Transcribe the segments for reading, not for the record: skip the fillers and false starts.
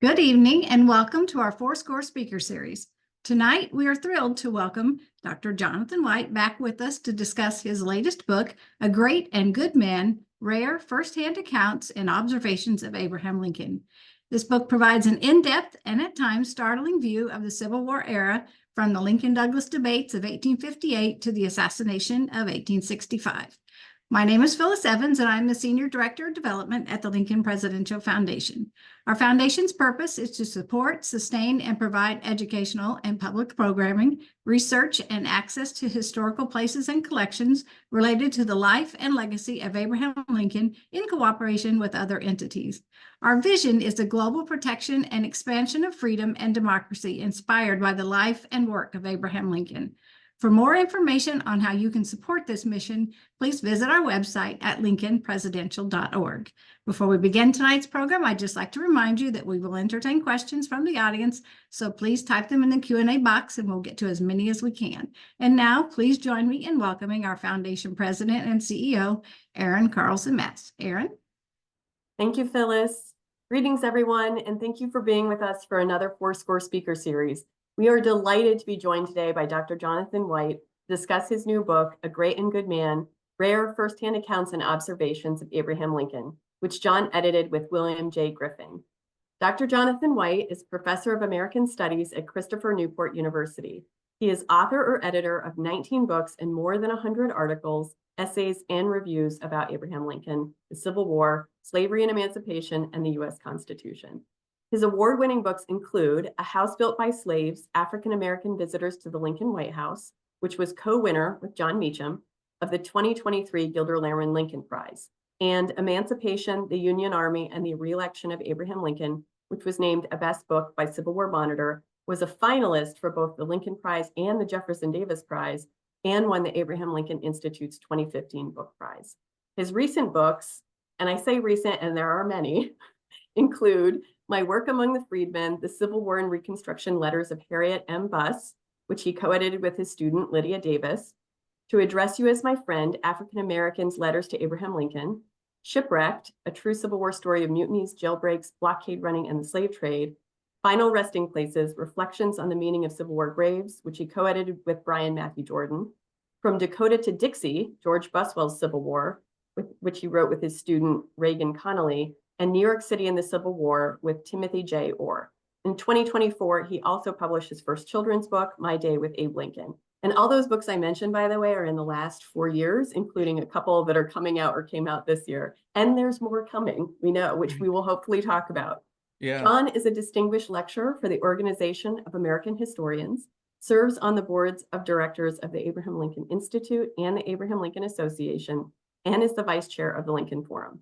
Good evening and welcome to our Fourscore Speaker Series. Tonight, we are thrilled to welcome Dr. Jonathan White back with us to discuss his latest book, A Great and Good Man, Rare Firsthand Accounts and Observations of Abraham Lincoln. This book provides an in-depth and at times startling view of the Civil War era from the Lincoln-Douglas debates of 1858 to the assassination of 1865. My name is Phyllis Evans, and I'm the Senior Director of Development at the Lincoln Presidential Foundation. Our foundation's purpose is to support, sustain, and provide educational and public programming, research, and access to historical places and collections related to the life and legacy of Abraham Lincoln in cooperation with other entities. Our vision is the global protection and expansion of freedom and democracy inspired by the life and work of Abraham Lincoln. For more information on how you can support this mission, please visit our website at lincolnpresidential.org. Before we begin tonight's program, I'd just like to remind you that we will entertain questions from the audience, so please type them in the Q&A box and we'll get to as many as we can. And now, please join me in welcoming our Foundation President and CEO, Erin Carlson-Metz. Erin? Thank you, Phyllis. Greetings, everyone, and thank you for being with us for another Fourscore Speaker Series. We are delighted to be joined today by Dr. Jonathan White to discuss his new book, A Great and Good Man, Rare Firsthand Accounts and Observations of Abraham Lincoln, which John edited with William J. Griffing. Dr. Jonathan White is Professor of American Studies at Christopher Newport University. He is author or editor of 19 books and more than 100 articles, essays, and reviews about Abraham Lincoln, the Civil War, slavery and emancipation, and the U.S. Constitution. His award-winning books include A House Built by Slaves, African-American Visitors to the Lincoln White House, which was co-winner with John Meacham of the 2023 Gilder Lehrman Lincoln Prize, and Emancipation, the Union Army, and the Re-election of Abraham Lincoln, which was named a best book by Civil War Monitor, was a finalist for both the Lincoln Prize and the Jefferson Davis Prize, and won the Abraham Lincoln Institute's 2015 Book Prize. His recent books, and I say recent and there are many, include My Work Among the Freedmen, The Civil War and Reconstruction Letters of Harriet M. Buss, which he co-edited with his student Lydia Davis, To Address You as My Friend, African Americans' Letters to Abraham Lincoln, Shipwrecked, A True Civil War Story of Mutinies, Jailbreaks, Blockade Running, and the Slave Trade, Final Resting Places, Reflections on the Meaning of Civil War Graves, which he co-edited with Brian Matthew Jordan, From Dakota to Dixie, George Buswell's Civil War, which he wrote with his student Reagan Connolly, and New York City in the Civil War with Timothy J. Orr. In 2024, he also published his first children's book, My Day with Abe Lincoln. And all those books I mentioned, by the way, are in the last 4 years, including a couple that are coming out or came out this year. And there's more coming, we know, which we will hopefully talk about. Yeah. John is a distinguished lecturer for the Organization of American Historians, serves on the boards of directors of the Abraham Lincoln Institute and the Abraham Lincoln Association, and is the vice chair of the Lincoln Forum.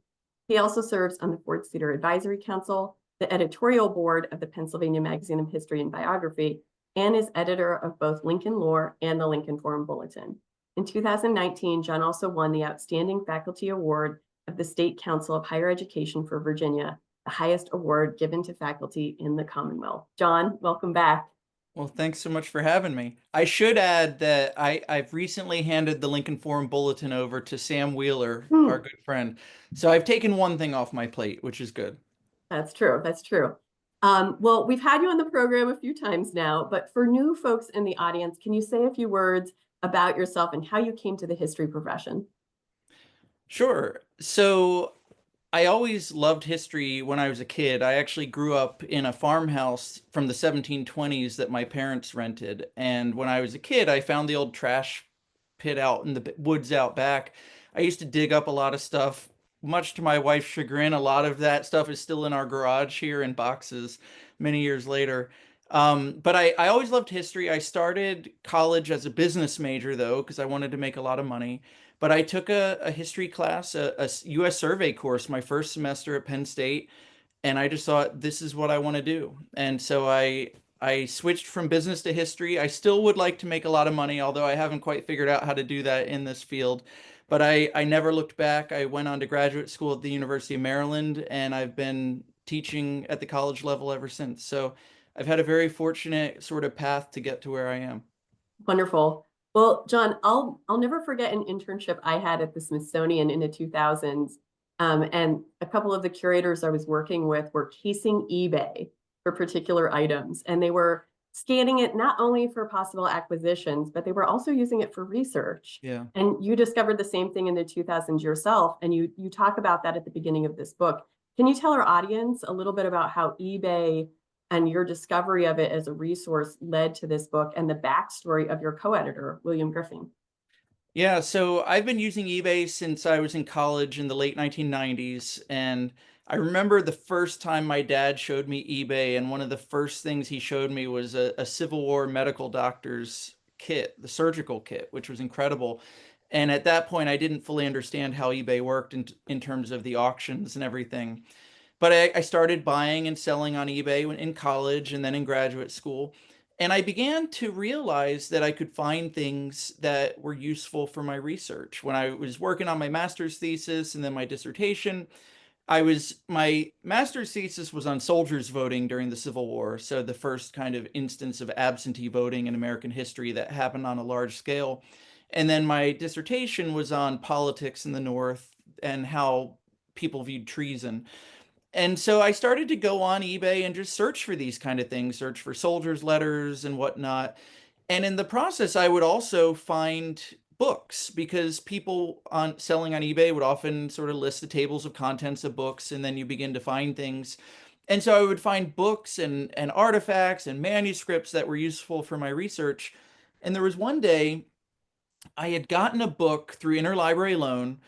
He also serves on the Ford Cedar Advisory Council, the editorial board of the Pennsylvania Magazine of History and Biography, and is editor of both Lincoln Lore and the Lincoln Forum Bulletin. In 2019, John also won the Outstanding Faculty Award of the State Council of Higher Education for Virginia, the highest award given to faculty in the Commonwealth. John, welcome back. Well, thanks so much for having me. I should add that I've recently handed the Lincoln Forum Bulletin over to Sam Wheeler, our good friend. So I've taken one thing off my plate, which is good. That's true. That's true. Well, we've had you on the program a few times now, but for new folks in the audience, can you say a few words about yourself and how you came to the history profession? Sure. So I always loved history when I was a kid. I actually grew up in a farmhouse from the 1720s that my parents rented. And when I was a kid, I found the old trash pit out in the woods out back. I used to dig up a lot of stuff. Much to my wife's chagrin, a lot of that stuff is still in our garage here in boxes many years later. But I always loved history. I started college as a business major, though, because I wanted to make a lot of money. But I took a history class, a U.S. survey course, my first semester at Penn State, and I just thought, this is what I want to do. And so I switched from business to history. I still would like to make a lot of money, although I haven't quite figured out how to do that in this field. But I never looked back. I went on to graduate school at the University of Maryland, and I've been teaching at the college level ever since. So I've had a very fortunate sort of path to get to where I am. Wonderful. Well, John, I'll never forget an internship I had at the Smithsonian in the 2000s. And a couple of the curators I was working with were casing eBay for particular items. And they were scanning it not only for possible acquisitions, but they were also using it for research. Yeah. And you discovered the same thing in the 2000s yourself, and you talk about that at the beginning of this book. Can you tell our audience a little bit about how eBay and your discovery of it as a resource led to this book and the backstory of your co-editor, William Griffing? Yeah, so I've been using eBay since I was in college in the late 1990s. And I remember the first time my dad showed me eBay, and one of the first things he showed me was a Civil War medical doctor's kit, the surgical kit, which was incredible. And at that point, I didn't fully understand how eBay worked in terms of the auctions and everything. But I started buying and selling on eBay in college and then in graduate school. And I began to realize that I could find things that were useful for my research. When I was working on my master's thesis and then my dissertation, my master's thesis was on soldiers voting during the Civil War. So the first kind of instance of absentee voting in American history that happened on a large scale. And then my dissertation was on politics in the North and how people viewed treason. And so I started to go on eBay and just search for these kind of things, search for soldiers' letters and whatnot. And in the process, I would also find books, because people on selling on eBay would often sort of list the tables of contents of books, and then you begin to find things. And so I would find books and artifacts and manuscripts that were useful for my research. And there was one day I had gotten a book through interlibrary loan,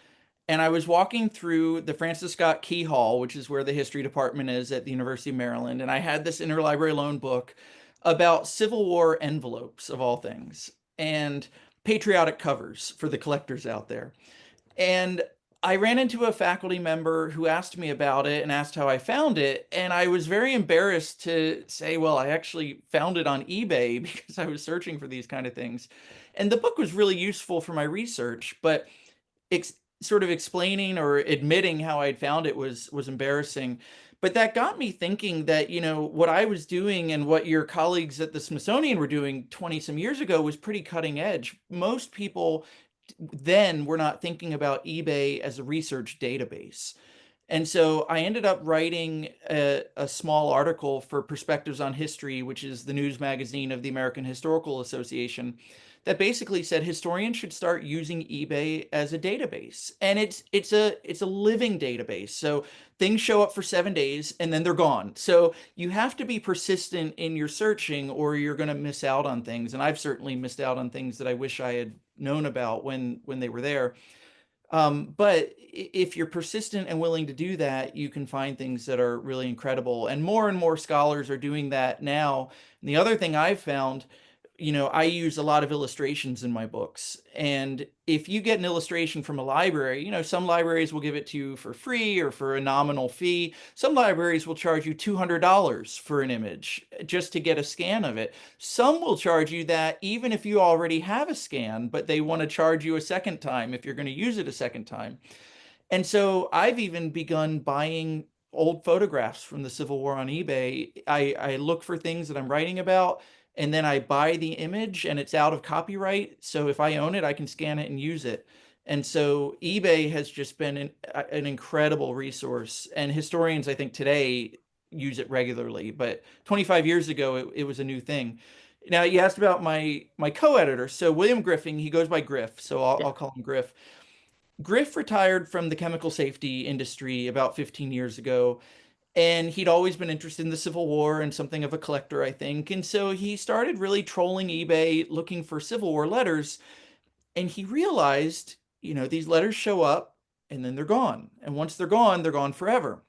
and I was walking through the Francis Scott Key Hall, which is where the history department is at the University of Maryland. And I had this interlibrary loan book about Civil War envelopes, of all things, and patriotic covers for the collectors out there. And I ran into a faculty member who asked me about it and asked how I found it. And I was very embarrassed to say, well, I actually found it on eBay because I was searching for these kind of things. And the book was really useful for my research, but sort of explaining or admitting how I'd found it was embarrassing. But that got me thinking that, what I was doing and what your colleagues at the Smithsonian were doing 20 some years ago was pretty cutting edge. Most people then were not thinking about eBay as a research database. And so I ended up writing a small article for Perspectives on History, which is the news magazine of the American Historical Association, that basically said historians should start using eBay as a database. And it's a living database. So things show up for 7 days and then they're gone. So you have to be persistent in your searching, or you're going to miss out on things. And I've certainly missed out on things that I wish I had known about when they were there. But if you're persistent and willing to do that, you can find things that are really incredible. And more scholars are doing that now. And the other thing I've found, I use a lot of illustrations in my books. And if you get an illustration from a library, some libraries will give it to you for free or for a nominal fee. Some libraries will charge you $200 for an image just to get a scan of it. Some will charge you that even if you already have a scan, but they want to charge you a second time if you're going to use it a second time. And so I've even begun buying old photographs from the Civil War on eBay. I look for things that I'm writing about, and then I buy the image and it's out of copyright. So if I own it, I can scan it and use it. And so eBay has just been an incredible resource. And historians, I think, today use it regularly. But 25 years ago, it was a new thing. Now, you asked about my co-editor. So William Griffing, he goes by Griff. So I'll call him Griff. Griff retired from the chemical safety industry about 15 years ago. And he'd always been interested in the Civil War and something of a collector, I think. And so he started really trolling eBay looking for Civil War letters. And he realized, these letters show up and then they're gone. And once they're gone forever.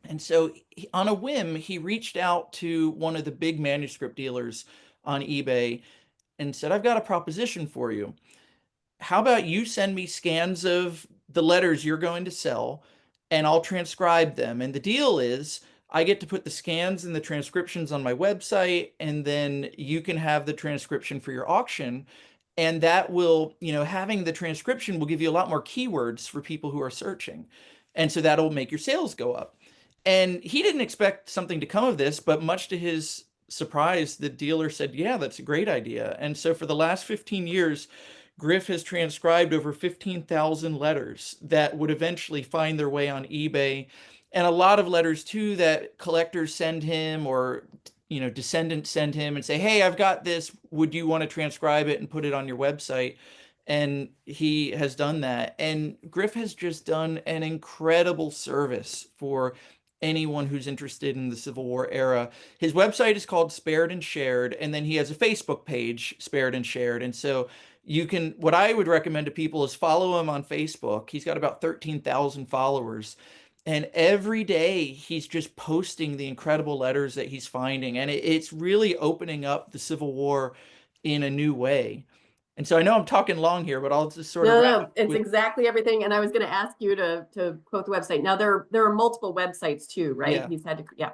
And so on a whim, he reached out to one of the big manuscript dealers on eBay and said, I've got a proposition for you. How about you send me scans of the letters you're going to sell, and I'll transcribe them. And the deal is I get to put the scans and the transcriptions on my website, and then you can have the transcription for your auction. And that will, having the transcription will give you a lot more keywords for people who are searching. And so that'll make your sales go up. And he didn't expect something to come of this, but much to his surprise, the dealer said, yeah, that's a great idea. And so for the last 15 years, Griff has transcribed over 15,000 letters that would eventually find their way on eBay. and a lot of letters too that collectors send him, or descendants send him and say, hey, I've got this, would you want to transcribe it and put it on your website? And he has done that. And Griff has just done an incredible service for anyone who's interested in the Civil War era. His website is called Spared and Shared, and then he has a Facebook page, Spared and Shared. And so what I would recommend to people is follow him on Facebook. He's got about 13,000 followers. And every day he's just posting the incredible letters that he's finding. And it's really opening up the Civil War in a new way. And so I know I'm talking long here, but I'll just sort of No, wrap no, up it's with, exactly everything. And I was going to ask you to quote the website. Now there are multiple websites too, right? yeah. He's had to, yeah.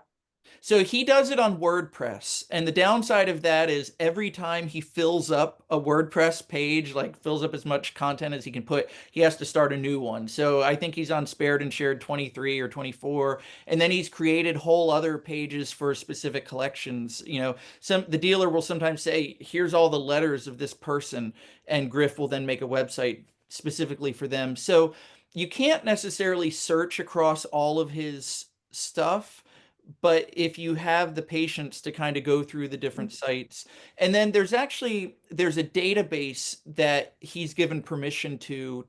So he does it on WordPress. And the downside of that is every time he fills up a WordPress page, like fills up as much content as he can put, he has to start a new one. So I think he's on Spared and Shared 23 or 24. And then he's created whole other pages for specific collections. The dealer will sometimes say, here's all the letters of this person. And Griff will then make a website specifically for them. So you can't necessarily search across all of his stuff, but if you have the patience to kind of go through the different sites. And then there's a database that he's given permission to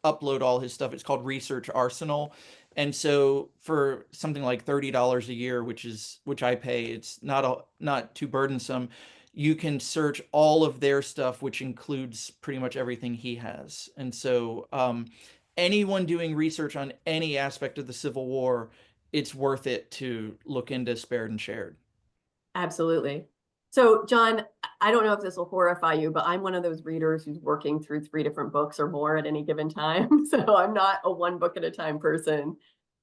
upload all his stuff. It's called Research Arsenal. And so for something like $30 a year, which I pay, it's not too burdensome. You can search all of their stuff, which includes pretty much everything he has. And so anyone doing research on any aspect of the Civil War, it's worth it to look into Spared and Shared. Absolutely. So John, I don't know if this will horrify you, but I'm one of those readers who's working through 3 different books or more at any given time. So I'm not a one book at a time person.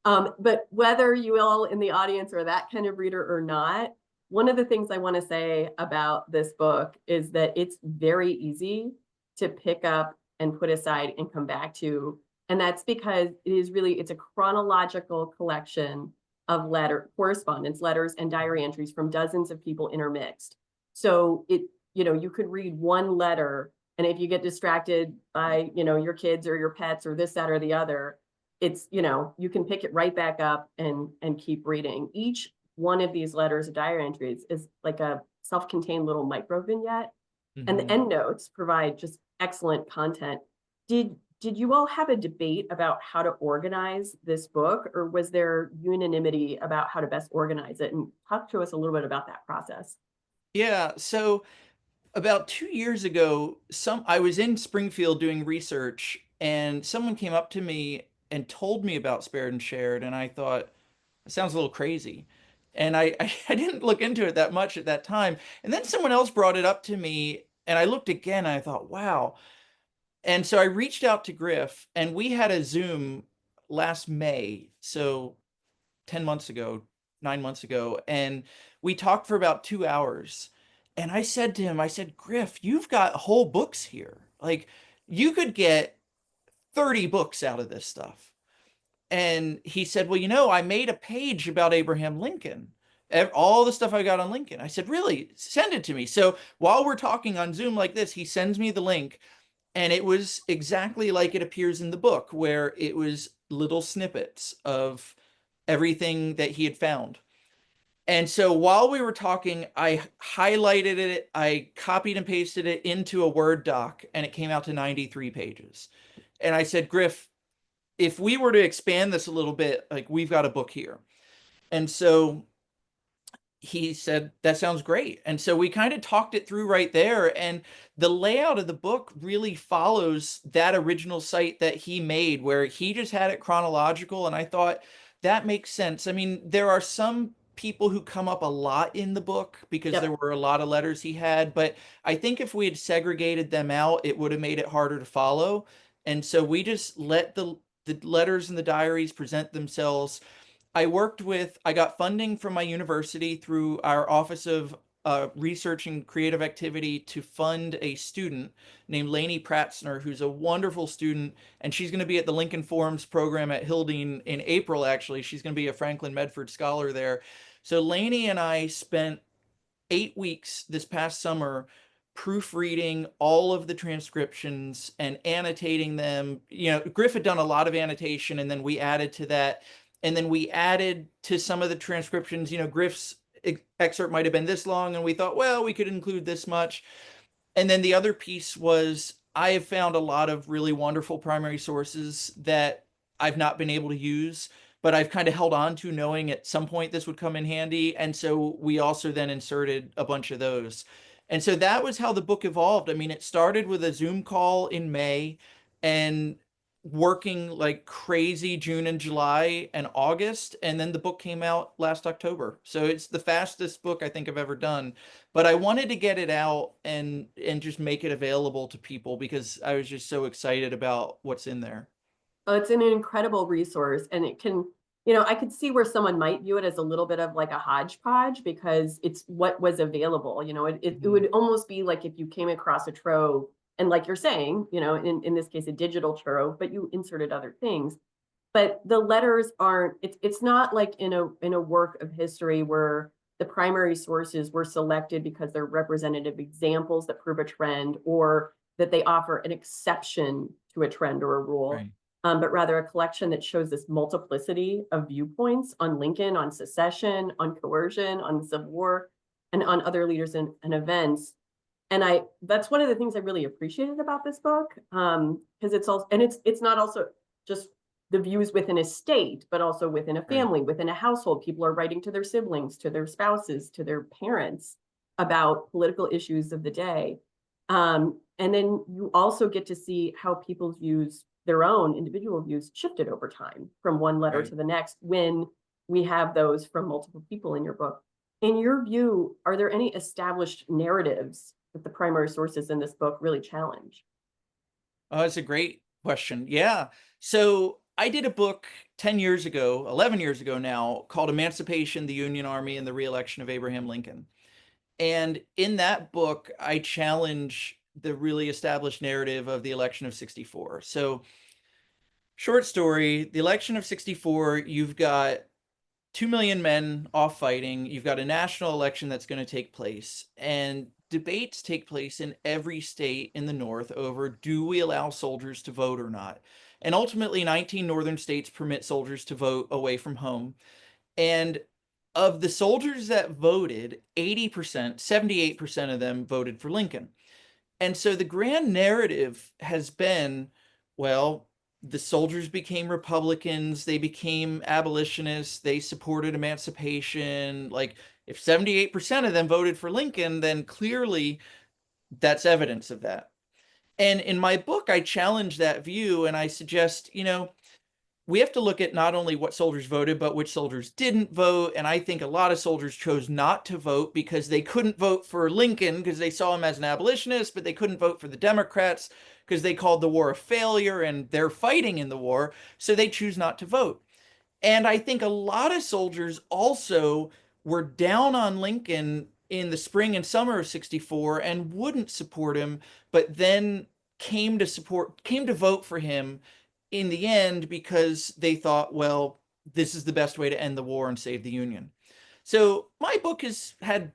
But whether you all in the audience are that kind of reader or not, one of the things I want to say about this book is that it's very easy to pick up and put aside and come back to. And that's because it's a chronological collection of correspondence, letters, and diary entries from dozens of people intermixed. So you could read one letter, and if you get distracted by, your kids or your pets or this, that, or the other, you can pick it right back up and keep reading. Each one of these letters or diary entries is like a self-contained little micro vignette, and the endnotes provide just excellent content. Did you all have a debate about how to organize this book, or was there unanimity about how to best organize it? And talk to us a little bit about that process. Yeah, so about 2 years ago, I was in Springfield doing research, and someone came up to me and told me about Spared and Shared, and I thought, it sounds a little crazy. And I didn't look into it that much at that time. And then someone else brought it up to me, and I looked again, and I thought, wow. And so I reached out to Griff, and we had a Zoom last May, so 10 months ago, 9 months ago, and we talked for about 2 hours. And I said to him, I said, Griff, you've got whole books here. Like, you could get 30 books out of this stuff. And he said, well, I made a page about Abraham Lincoln, all the stuff I got on Lincoln. I said, really? Send it to me. So while we're talking on Zoom like this, he sends me the link. And it was exactly like it appears in the book, where it was little snippets of everything that he had found. And so while we were talking, I highlighted it, I copied and pasted it into a Word doc, and it came out to 93 pages. And I said, Griff, if we were to expand this a little bit, like, we've got a book here. And so he said, that sounds great. And so we kind of talked it through right there. And the layout of the book really follows that original site that he made, where he just had it chronological. And I thought that makes sense. I mean, there are some people who come up a lot in the book because Yep. there were a lot of letters he had. But I think if we had segregated them out, it would have made it harder to follow. And so we just let the letters and the diaries present themselves. I got funding from my university through our Office of Research and Creative Activity to fund a student named Lainey Pratzner, who's a wonderful student, and she's going to be at the Lincoln Forums program at Hilding in April, actually. She's going to be a Franklin Medford Scholar there. So Lainey and I spent 8 weeks this past summer proofreading all of the transcriptions and annotating them. Griff had done a lot of annotation, and then we added to that. And then we added to some of the transcriptions, Griff's excerpt might have been this long, and we thought, well, we could include this much. And then the other piece was I have found a lot of really wonderful primary sources that I've not been able to use, but I've kind of held on to knowing at some point this would come in handy. And so we also then inserted a bunch of those. And so that was how the book evolved. I mean, it started with a Zoom call in May and working like crazy June and July and August. And then the book came out last October. So it's the fastest book I think I've ever done. But I wanted to get it out and just make it available to people because I was just so excited about what's in there. Oh, it's an incredible resource, and it can, I could see where someone might view it as a little bit of like a hodgepodge because it's what was available. It would almost be like if you came across a trove, and like you're saying, in this case, a digital trove, but you inserted other things. But the letters aren't, it's not like in a work of history where the primary sources were selected because they're representative examples that prove a trend, or that they offer an exception to a trend or a rule. Right. But rather a collection that shows this multiplicity of viewpoints on Lincoln, on secession, on coercion, on the Civil War, and on other leaders and events. And that's one of the things I really appreciated about this book, because it's also, and it's not also just the views within a state, but also within a family, within a household. People are writing to their siblings, to their spouses, to their parents about political issues of the day. And then you also get to see how people's views, their own individual views, shifted over time from one letter to the next when we have those from multiple people in your book. In your view, are there any established narratives that the primary sources in this book really challenge? Oh, that's a great question. Yeah. So I did a book 10 years ago, 11 years ago now, called Emancipation, the Union Army, and the Re-election of Abraham Lincoln. And in that book, I challenge the really established narrative of the election of 64. So short story, the election of 64, you've got 2 million men off fighting. You've got a national election that's going to take place, and debates take place in every state in the North over, do we allow soldiers to vote or not? And ultimately 19 northern states permit soldiers to vote away from home. And of the soldiers that voted, 80%, 78% of them voted for Lincoln. And so the grand narrative has been, well, the soldiers became Republicans, they became abolitionists, they supported emancipation. Like, if 78% of them voted for Lincoln, then clearly that's evidence of that. And in my book, I challenge that view and I suggest, we have to look at not only what soldiers voted, but which soldiers didn't vote. And I think a lot of soldiers chose not to vote because they couldn't vote for Lincoln because they saw him as an abolitionist, but they couldn't vote for the Democrats because they called the war a failure and they're fighting in the war. So they choose not to vote. And I think a lot of soldiers also were down on Lincoln in the spring and summer of 64 and wouldn't support him, but then came to vote for him in the end because they thought, well, this is the best way to end the war and save the Union. So my book has had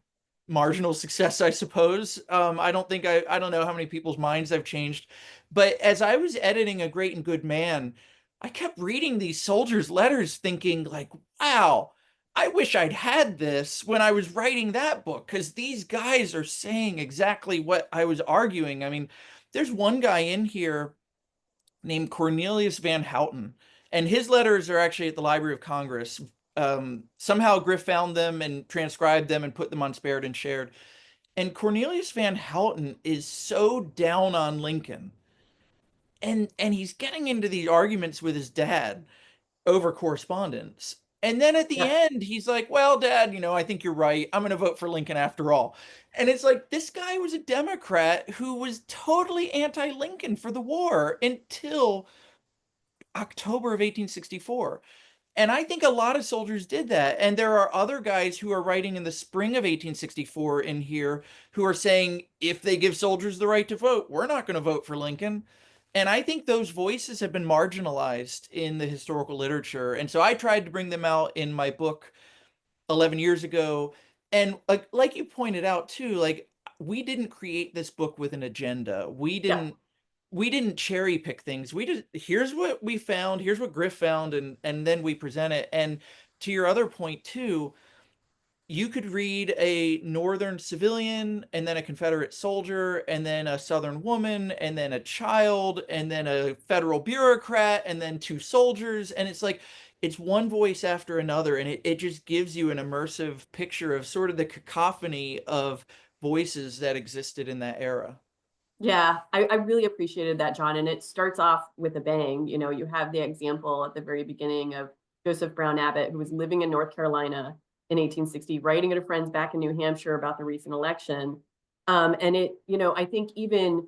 marginal success, I suppose. I don't know how many people's minds I've changed, but as I was editing A Great and Good Man, I kept reading these soldiers' letters thinking like, wow, I wish I'd had this when I was writing that book, because these guys are saying exactly what I was arguing. I mean, there's one guy in here named Cornelius Van Houten, and his letters are actually at the Library of Congress. Somehow Griff found them and transcribed them and put them on Spared and Shared. And Cornelius Van Houten is so down on Lincoln, and he's getting into these arguments with his dad over correspondence. And then at the Yeah. end, he's like, well, Dad, I think you're right. I'm going to vote for Lincoln after all. And it's like, this guy was a Democrat who was totally anti-Lincoln for the war until October of 1864. And I think a lot of soldiers did that. And there are other guys who are writing in the spring of 1864 in here who are saying, if they give soldiers the right to vote, we're not going to vote for Lincoln. And I think those voices have been marginalized in the historical literature. And so I tried to bring them out in my book 11 years ago. And like you pointed out too, like, we didn't create this book with an agenda. We Yeah. didn't we didn't cherry pick things. We just, here's what we found, here's what Griff found, and then we present it. And to your other point too, you could read a Northern civilian and then a Confederate soldier and then a Southern woman and then a child and then a federal bureaucrat and then two soldiers. And it's like, it's one voice after another. And it just gives you an immersive picture of sort of the cacophony of voices that existed in that era. Yeah, I really appreciated that, John. And it starts off with a bang. You know, you have the example at the very beginning of Joseph Brown Abbott, who was living in North Carolina in 1860, writing to friends back in New Hampshire about the recent election. And it, you know, I think even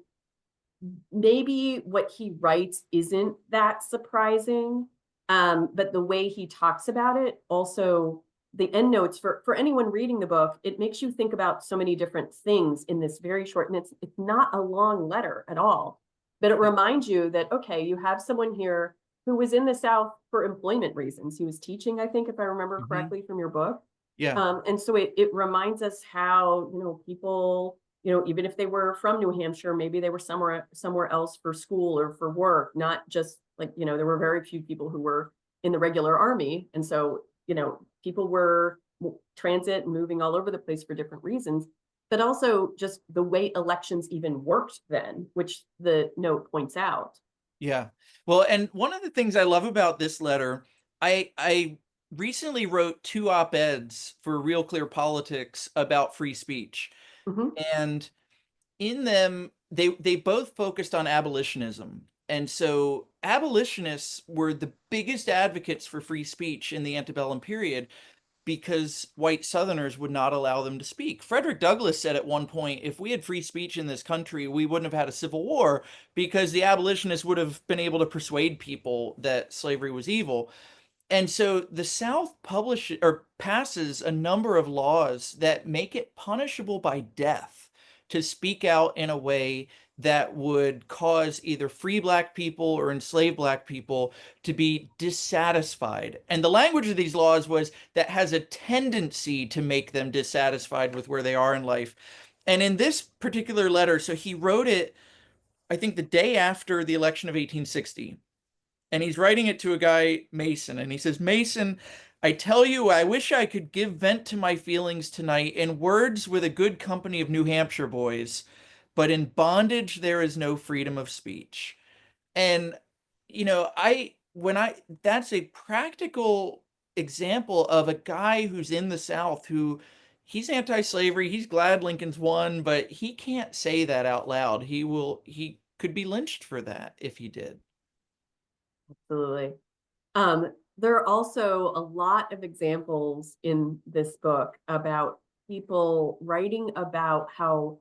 maybe what he writes isn't that surprising, but the way he talks about it, also the end notes for anyone reading the book, it makes you think about so many different things in this very short, and it's not a long letter at all, but it reminds you that, okay, you have someone here who was in the South for employment reasons. He was teaching, I think, if I remember Mhm. correctly from your book. Yeah. And so it reminds us how, you know, people, you know, even if they were from New Hampshire, maybe they were somewhere else for school or for work, not just like, you know, there were very few people who were in the regular army. And so, you know, people were transit and moving all over the place for different reasons, but also just the way elections even worked then, which the note points out. Yeah. Well, and one of the things I love about this letter, I recently wrote two op-eds for Real Clear Politics about free speech. Mhm. And in them, they both focused on abolitionism. And so abolitionists were the biggest advocates for free speech in the antebellum period because white Southerners would not allow them to speak. Frederick Douglass said at one point, if we had free speech in this country, we wouldn't have had a civil war because the abolitionists would have been able to persuade people that slavery was evil. And so the South publishes or passes a number of laws that make it punishable by death to speak out in a way that would cause either free black people or enslaved black people to be dissatisfied. And the language of these laws was that has a tendency to make them dissatisfied with where they are in life. And in this particular letter, so he wrote it, I think, the day after the election of 1860, and he's writing it to a guy, Mason, and he says, Mason, I tell you, I wish I could give vent to my feelings tonight in words with a good company of New Hampshire boys, but in bondage there is no freedom of speech. And, you know, that's a practical example of a guy who's in the South who he's anti-slavery, he's glad Lincoln's won, but he can't say that out loud. He could be lynched for that if he did. Absolutely. There are also a lot of examples in this book about people writing about how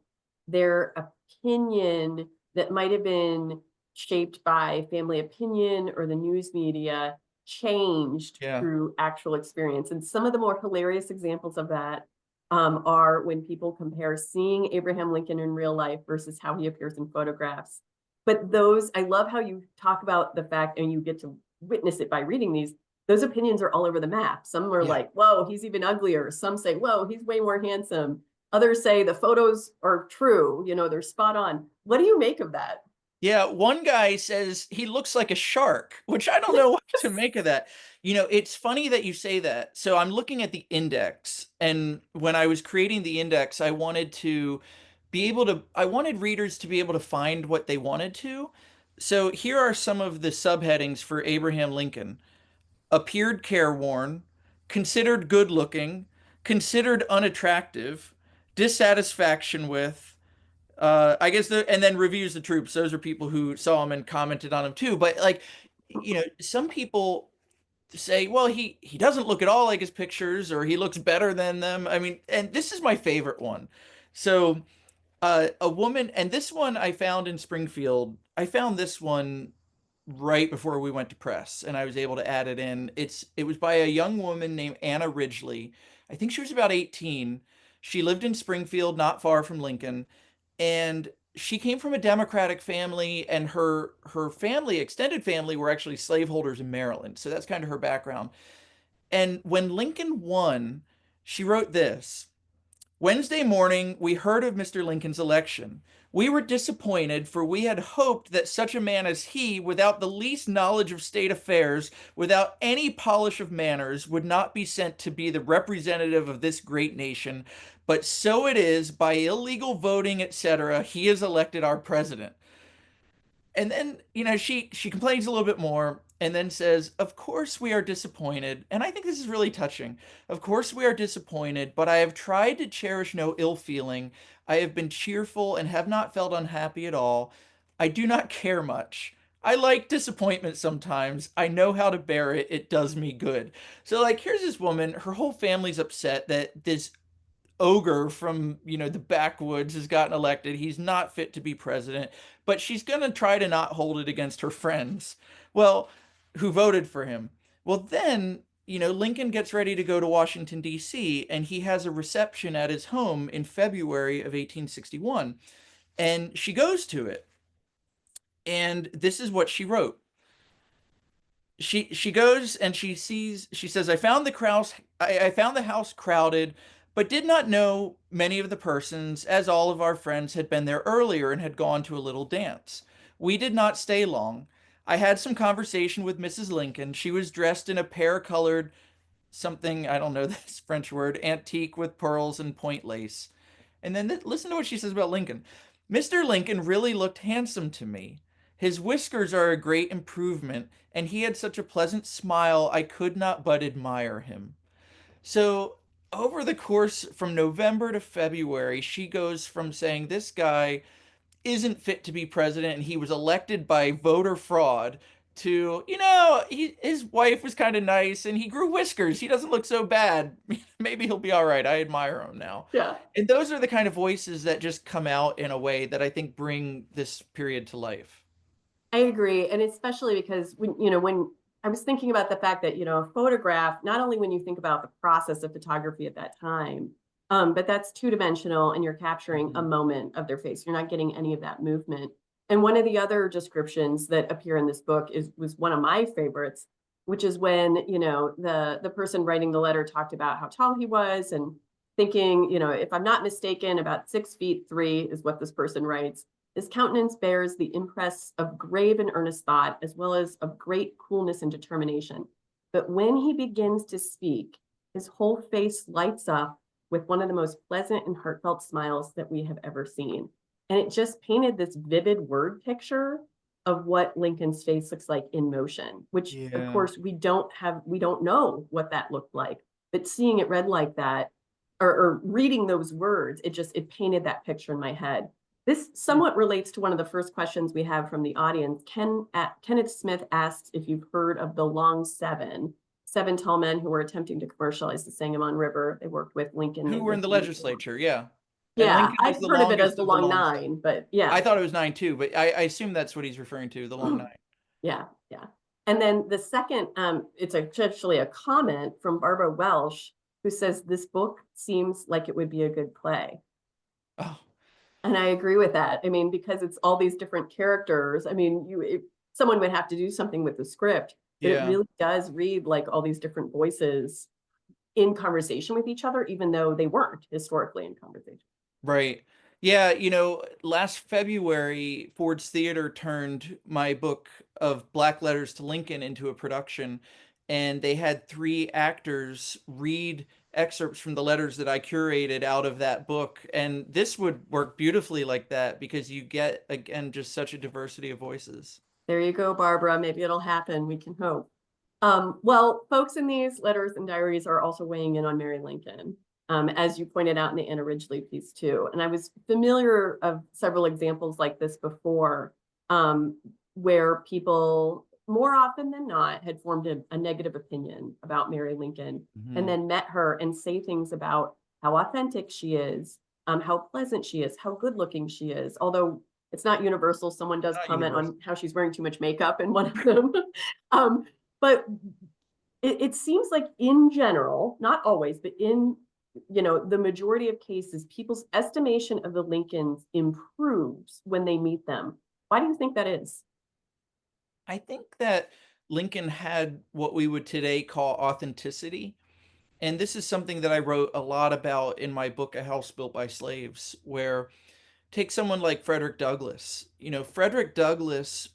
their opinion that might have been shaped by family opinion or the news media changed Yeah. through actual experience. And some of the more hilarious examples of that are when people compare seeing Abraham Lincoln in real life versus how he appears in photographs. But those, I love how you talk about the fact, and you get to witness it by reading these, those opinions are all over the map. Some are Yeah. like, whoa, he's even uglier. Some say, whoa, he's way more handsome. Others say the photos are true, you know, they're spot on. What do you make of that? Yeah, one guy says he looks like a shark, which I don't know what to make of that. You know, it's funny that you say that. So I'm looking at the index, and when I was creating the index, I wanted readers to be able to find what they wanted to. So here are some of the subheadings for Abraham Lincoln: appeared careworn, considered good looking, considered unattractive, dissatisfaction with, I guess and then reviews the troops. Those are people who saw him and commented on him too. But like, you know, some people say, well, he doesn't look at all like his pictures, or he looks better than them. I mean, and this is my favorite one. So, a woman, and this one I found in Springfield. I found this one right before we went to press, and I was able to add it in. It was by a young woman named Anna Ridgely. I think she was about 18. She lived in Springfield, not far from Lincoln, and she came from a Democratic family, and her family, extended family, were actually slaveholders in Maryland. So that's kind of her background. And when Lincoln won, she wrote this: Wednesday morning, we heard of Mr. Lincoln's election. We were disappointed, for we had hoped that such a man as he, without the least knowledge of state affairs, without any polish of manners, would not be sent to be the representative of this great nation. But so it is, by illegal voting, etc., he is elected our president. And then, she complains a little bit more and then says, "Of course we are disappointed." And I think this is really touching. "Of course we are disappointed, but I have tried to cherish no ill feeling. I have been cheerful and have not felt unhappy at all. I do not care much. I like disappointment sometimes. I know how to bear it. It does me good." So, like, here's this woman, her whole family's upset that this ogre from the backwoods has gotten elected. He's not fit to be president, but she's going to try to not hold it against her friends, well, who voted for him. Well, then Lincoln gets ready to go to Washington, D.C., and he has a reception at his home in February of 1861, and she goes to it, and this is what she wrote. She goes and she says, I found the house crowded, but did not know many of the persons, as all of our friends had been there earlier and had gone to a little dance. We did not stay long. I had some conversation with Mrs. Lincoln. She was dressed in a pear-colored something, I don't know this French word, antique with pearls and point lace. And then listen to what she says about Lincoln. "Mr. Lincoln really looked handsome to me. His whiskers are a great improvement, and he had such a pleasant smile I could not but admire him." So over the course from November to February, she goes from saying this guy isn't fit to be president and he was elected by voter fraud to, his wife was kind of nice and he grew whiskers. He doesn't look so bad. Maybe he'll be all right. I admire him now. Yeah. And those are the kind of voices that just come out in a way that I think bring this period to life. I agree. And especially because when I was thinking about the fact that, a photograph, not only when you think about the process of photography at that time, but that's two-dimensional and you're capturing a moment of their face. You're not getting any of that movement. And one of the other descriptions that appear in this book was one of my favorites, which is when, the person writing the letter talked about how tall he was and thinking, if I'm not mistaken, about 6'3" is what this person writes. "His countenance bears the impress of grave and earnest thought, as well as of great coolness and determination. But when he begins to speak, his whole face lights up with one of the most pleasant and heartfelt smiles that we have ever seen." And it just painted this vivid word picture of what Lincoln's face looks like in motion, which of course we don't know what that looked like. But seeing it read like that, or reading those words, it painted that picture in my head. This somewhat relates to one of the first questions we have from the audience. Kenneth Smith asks if you've heard of the Long Seven tall men who were attempting to commercialize the Sangamon River. They worked with Lincoln. Who were in the legislature, yeah. Yeah, I've heard of it as the Long Nine, but yeah. I thought it was 9 too, but I assume that's what he's referring to, the Long Nine. Yeah. And then the second, it's actually a comment from Barbara Welsh, who says, "This book seems like it would be a good play." Oh. And I agree with that. I mean, because it's all these different characters. I mean, someone would have to do something with the script, but it really does read like all these different voices in conversation with each other, even though they weren't historically in conversation. Right. Yeah, last February, Ford's Theater turned my book of Black Letters to Lincoln into a production, and they had 3 actors read excerpts from the letters that I curated out of that book. And this would work beautifully like that because you get, again, just such a diversity of voices. There you go, Barbara. Maybe it'll happen. We can hope. Well, folks in these letters and diaries are also weighing in on Mary Lincoln, as you pointed out in the Anna Ridgely piece too. And I was familiar of several examples like this before, where people more often than not had formed a negative opinion about Mary Lincoln, and then met her and say things about how authentic she is, how pleasant she is, how good looking she is. Although it's not universal, someone does comment on how she's wearing too much makeup in one of them. But it seems like in general, not always, but in the majority of cases, people's estimation of the Lincolns improves when they meet them. Why do you think that is? I think that Lincoln had what we would today call authenticity. And this is something that I wrote a lot about in my book, A House Built by Slaves, where take someone like Frederick Douglass. Frederick Douglass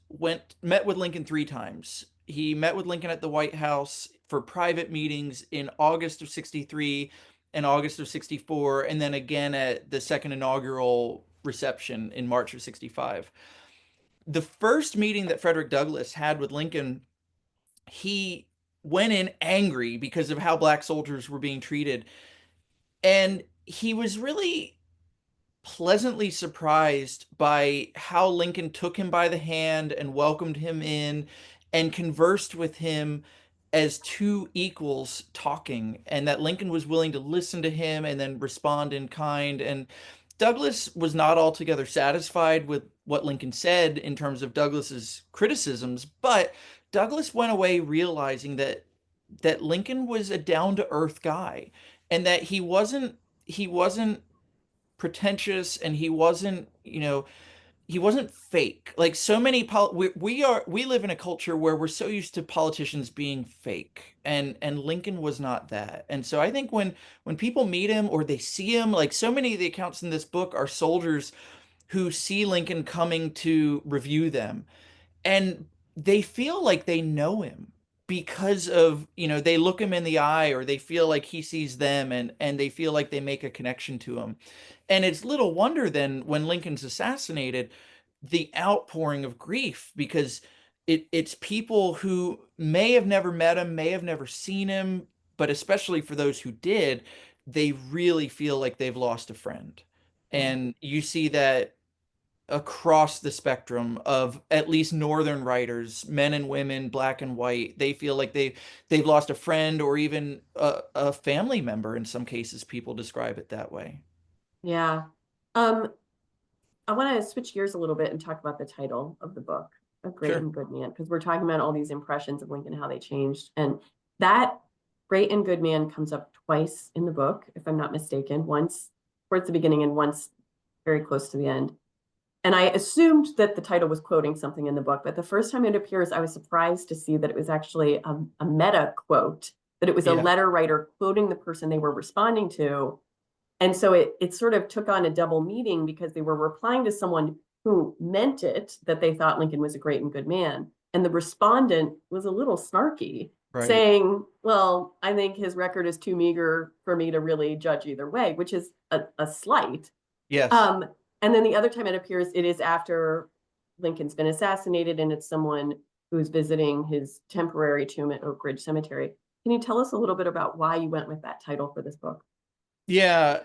met with Lincoln 3 times. He met with Lincoln at the White House for private meetings in August of 63 and August of 64, and then again at the second inaugural reception in March of 65. The first meeting that Frederick Douglass had with Lincoln, he went in angry because of how black soldiers were being treated. And he was really pleasantly surprised by how Lincoln took him by the hand and welcomed him in and conversed with him as two equals talking, and that Lincoln was willing to listen to him and then respond in kind. And Douglass was not altogether satisfied with what Lincoln said in terms of Douglass's criticisms, but Douglass went away realizing that Lincoln was a down-to-earth guy and that he wasn't pretentious, and he wasn't fake. Like so many we live in a culture where we're so used to politicians being fake, and Lincoln was not that. And so I think when people meet him or they see him, like so many of the accounts in this book are soldiers who see Lincoln coming to review them, and they feel like they know him because of, they look him in the eye, or they feel like he sees them, and they feel like they make a connection to him. And it's little wonder then when Lincoln's assassinated, the outpouring of grief, because it's people who may have never met him, may have never seen him, but especially for those who did, they really feel like they've lost a friend. Yeah. And you see that across the spectrum of at least Northern writers, men and women, black and white. They feel like they've lost a friend, or even a family member. In some cases, people describe it that way. Yeah. Um, I want to switch gears a little bit and talk about the title of the book, A Great Sure. and Good Man, because we're talking about all these impressions of Lincoln, how they changed. And that Great and Good Man comes up twice in the book, if I'm not mistaken, once towards the beginning and once very close to the end. And I assumed that the title was quoting something in the book, but the first time it appears, I was surprised to see that it was actually a meta quote, that it was a Yeah. letter writer quoting the person they were responding to. And so it sort of took on a double meaning, because they were replying to someone who meant it, that they thought Lincoln was a great and good man. And the respondent was a little snarky, Right. saying, well, I think his record is too meager for me to really judge either way, which is a slight. Yes. Um, and then the other time it appears, it is after Lincoln's been assassinated, and it's someone who's visiting his temporary tomb at Oak Ridge Cemetery. Can you tell us a little bit about why you went with that title for this book? Yeah.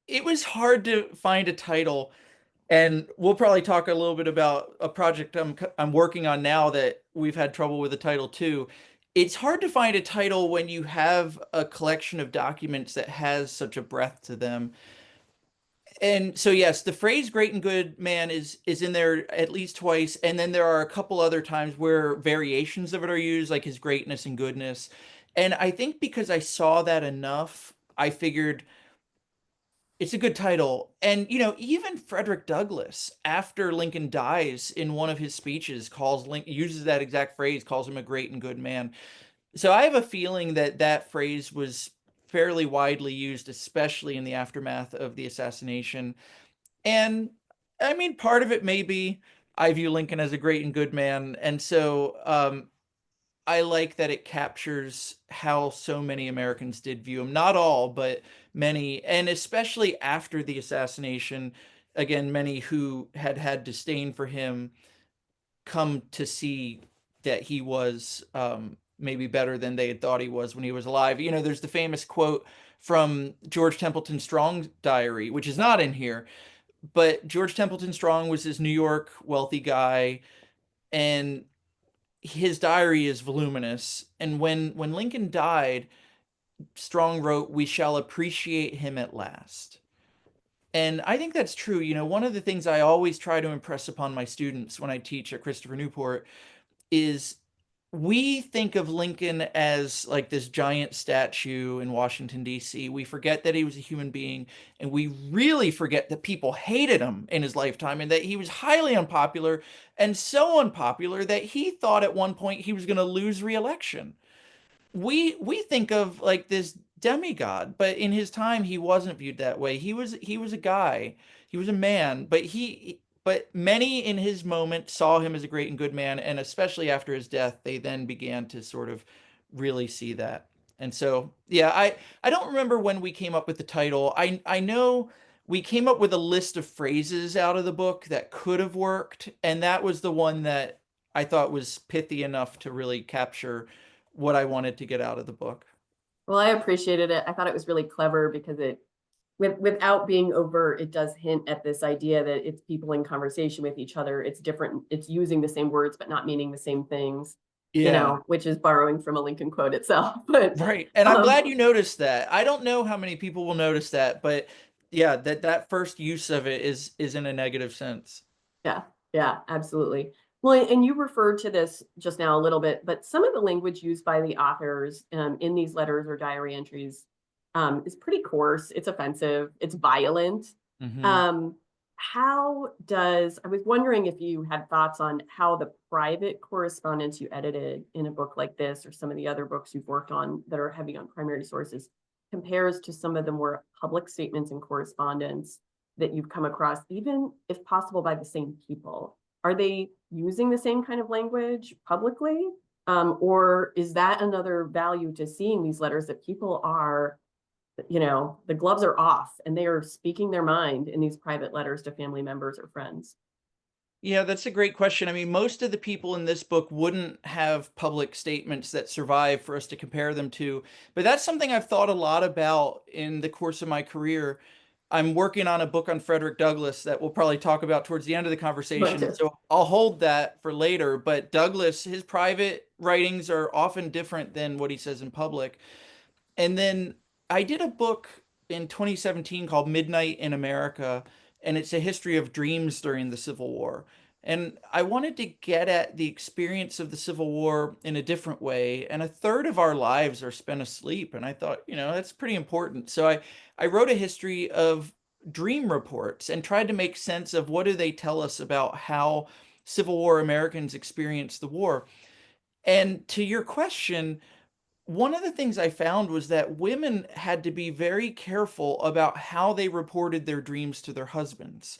It was hard to find a title, and we'll probably talk a little bit about a project I'm working on now that we've had trouble with the title too. It's hard to find a title when you have a collection of documents that has such a breadth to them. And so yes, the phrase "great and good man" is in there at least twice, and then there are a couple other times where variations of it are used, like his greatness and goodness. And I think because I saw that enough, I figured it's a good title. And even Frederick Douglass, after Lincoln dies, in one of his speeches, calls Lincoln, uses that exact phrase, calls him a great and good man. So I have a feeling that that phrase was fairly widely used, especially in the aftermath of the assassination. And I mean, part of it may be I view Lincoln as a great and good man. And so I like that it captures how so many Americans did view him. Not all, but many. And especially after the assassination, again, many who had had disdain for him come to see that he was maybe better than they had thought he was when he was alive. There's the famous quote from George Templeton Strong's diary, which is not in here, but George Templeton Strong was this New York wealthy guy, and his diary is voluminous. And when Lincoln died, Strong wrote, "We shall appreciate him at last." And I think that's true. One of the things I always try to impress upon my students when I teach at Christopher Newport is we think of Lincoln as like this giant statue in Washington, D.C. We forget that he was a human being, and we really forget that people hated him in his lifetime, and that he was highly unpopular, and so unpopular that he thought at one point he was going to lose re-election. We think of like this demigod, but in his time he wasn't viewed that way. He was a guy, he was a man, but many in his moment saw him as a great and good man, and especially after his death, they then began to sort of really see that. And so, yeah, I don't remember when we came up with the title. I know we came up with a list of phrases out of the book that could have worked, and that was the one that I thought was pithy enough to really capture what I wanted to get out of the book. Well, I appreciated it. I thought it was really clever because without being overt, it does hint at this idea that it's people in conversation with each other. It's different. It's using the same words, but not meaning the same things, Yeah, which is borrowing from a Lincoln quote itself. But right. And I'm um, glad you noticed that. I don't know how many people will notice that, but yeah, that first use of it is in a negative sense. yeah, yeah, absolutely. Well, and you referred to this just now a little bit, but some of the language used by the authors in these letters or diary entries is pretty coarse. It's offensive. It's violent. Hmm. Um, I was wondering if you had thoughts on how the private correspondence you edited in a book like this, or some of the other books you've worked on that are heavy on primary sources, compares to some of the more public statements and correspondence that you've come across, even if possible by the same people. Are they using the same kind of language publicly? Or is that another value to seeing these letters, that people are, the gloves are off and they are speaking their mind in these private letters to family members or friends? Yeah, that's a great question. I mean, most of the people in this book wouldn't have public statements that survive for us to compare them to, but that's something I've thought a lot about in the course of my career. I'm working on a book on Frederick Douglass that we'll probably talk about towards the end of the Mine conversation, too. so I'll hold that for later. But Douglass, his private writings are often different than what he says in public. And then I did a book in 2017 called Midnight in America, and it's a history of dreams during the Civil War. And I wanted to get at the experience of the Civil War in a different way. And a third of our lives are spent asleep. And I thought, that's pretty important. So I wrote a history of dream reports and tried to make sense of what do they tell us about how Civil War Americans experienced the war. And to your question, one of the things I found was that women had to be very careful about how they reported their dreams to their husbands.